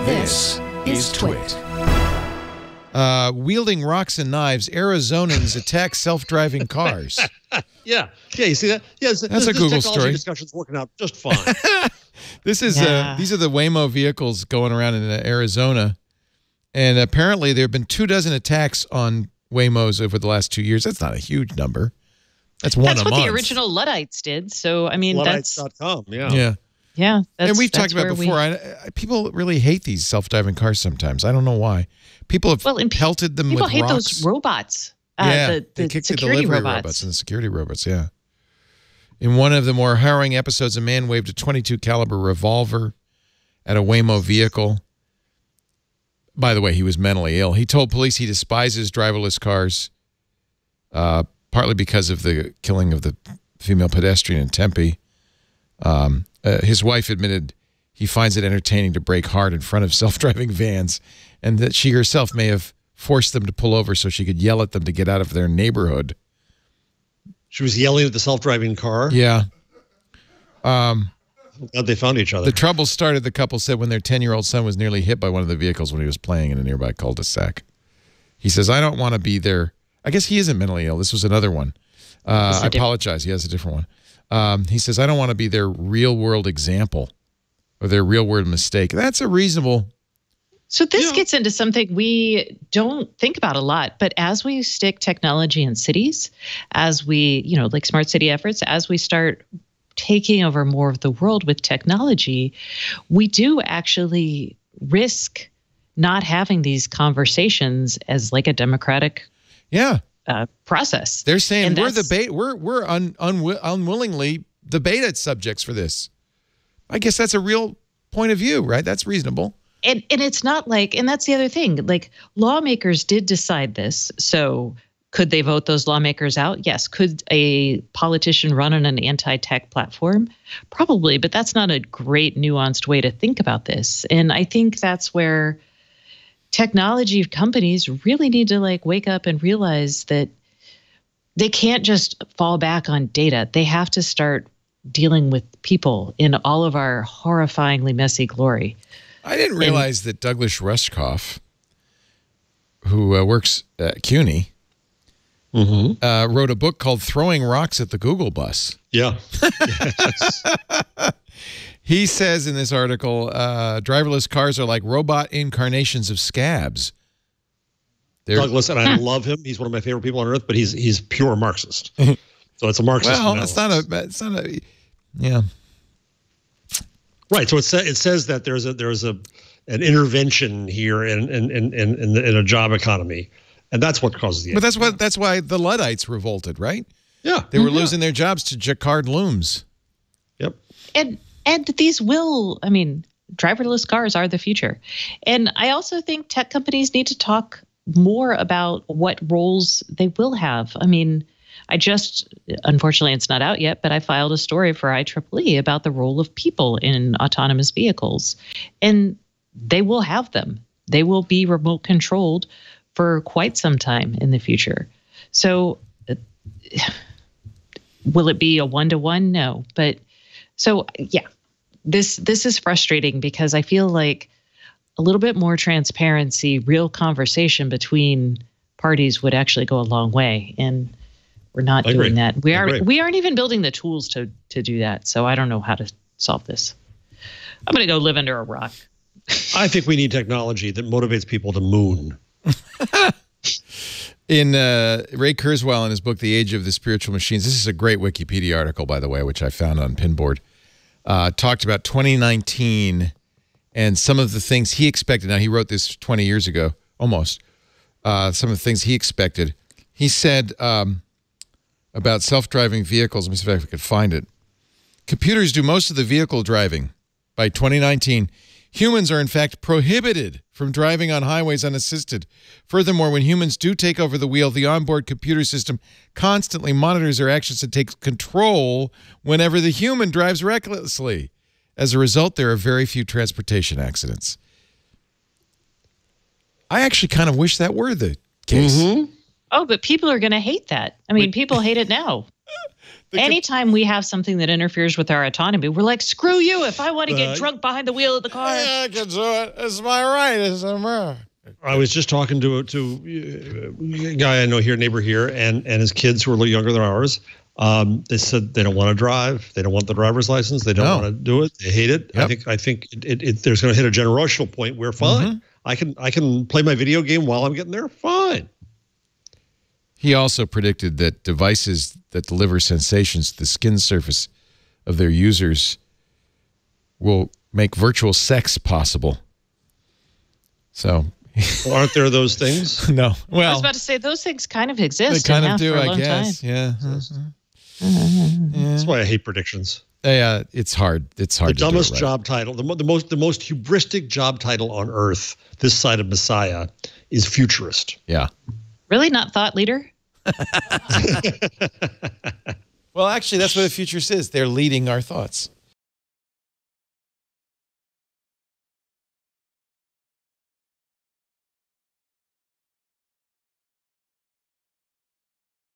This is TWiT. Wielding rocks and knives, Arizonans attack self-driving cars. Yeah, you see that? Yeah, that's a Google story. Discussion's working out just fine. This is these are the Waymo vehicles going around in Arizona, and apparently there have been 24 attacks on Waymos over the last 2 years. That's not a huge number. That's one a month. That's what the original Luddites did. So I mean, Luddites.com. Yeah. And we've talked about before. People really hate these self-driving cars sometimes. I don't know why. People have pelted them with rocks. People hate those robots. They kicked the delivery robots and the security robots. Yeah. In one of the more harrowing episodes, a man waved a .22 caliber revolver at a Waymo vehicle. By the way, he was mentally ill. He told police he despises driverless cars, partly because of the killing of the female pedestrian in Tempe. His wife admitted he finds it entertaining to brake hard in front of self-driving vans, and that she herself may have forced them to pull over so she could yell at them to get out of their neighborhood. She was yelling at the self-driving car? Yeah. Glad they found each other. The trouble started, the couple said, when their 10-year-old son was nearly hit by one of the vehicles when he was playing in a nearby cul-de-sac. He says, I don't want to be there. I guess he isn't mentally ill. This was another one. I apologize. He has a different one. He says, I don't want to be their real-world example or their real-world mistake. That's a reasonable... So this gets into something we don't think about a lot, but as we stick technology in cities, as we, like smart city efforts, as we start taking over more of the world with technology, we do actually risk not having these conversations as like a democratic process. They're saying we're unwillingly the beta subjects for this. I guess that's a real point of view, right? That's reasonable. And it's not like, and that's the other thing, like lawmakers did decide this. So could they vote those lawmakers out? Yes. Could a politician run on an anti-tech platform? Probably, but that's not a great nuanced way to think about this. And I think that's where technology companies really need to wake up and realize that they can't just fall back on data. They have to start dealing with people in all of our horrifyingly messy glory. I didn't realize that Douglas Rushkoff, who works at CUNY, wrote a book called Throwing Rocks at the Google Bus. Yeah. He says in this article, driverless cars are like robot incarnations of scabs. Douglas, and I love him. He's one of my favorite people on earth, but he's pure Marxist. So it's a Marxist analysis. It's not a, yeah. Right. So it says that there's an intervention here in a job economy, and that's what causes the. But that's why the Luddites revolted, right? Yeah, they were losing their jobs to Jacquard looms. Yep. And these driverless cars are the future, and I also think tech companies need to talk more about what roles they will have. Unfortunately, it's not out yet, but I filed a story for IEEE about the role of people in autonomous vehicles. And they will have them. They will be remote controlled for quite some time in the future. So will it be a one-to-one? No. But so, yeah, this is frustrating because I feel like a little bit more transparency, real conversation between parties would actually go a long way. And we're not doing that. We aren't even building the tools to do that. So I don't know how to solve this. I'm going to go live under a rock. I think we need technology that motivates people to moon. In Ray Kurzweil, in his book, The Age of the Spiritual Machines, this is a great Wikipedia article, by the way, which I found on Pinboard, talked about 2019 and some of the things he expected. Now, he wrote this 20 years ago, almost. Some of the things he expected. He said... about self-driving vehicles. Let me see if I could find it. Computers do most of the vehicle driving. By 2019, humans are in fact prohibited from driving on highways unassisted. Furthermore, when humans do take over the wheel, the onboard computer system constantly monitors their actions and takes control whenever the human drives recklessly. As a result, there are very few transportation accidents. I actually kind of wish that were the case. Oh, but people are going to hate that. People hate it now. Anytime we have something that interferes with our autonomy, we're like, screw you. If I want to get drunk behind the wheel of the car. Yeah, I can do it. It's my right. I was just talking to a guy I know here, neighbor here, and his kids who are a little younger than ours. They said they don't want to drive. They don't want the driver's license. They don't want to do it. They hate it. Yep. I think there's going to hit a generational point where fine, I can play my video game while I'm getting there. Fine. He also predicted that devices that deliver sensations to the skin surface of their users will make virtual sex possible. So, aren't there those things? No. Well, I was about to say those things kind of exist. They kind of do, for a I long guess. time. Yeah. That's why I hate predictions. Yeah, it's hard. It's hard. The dumbest job title, the most hubristic job title on earth, this side of Messiah, is futurist. Yeah. Really, not thought leader? Well, actually, that's what a futurist is. They're leading our thoughts.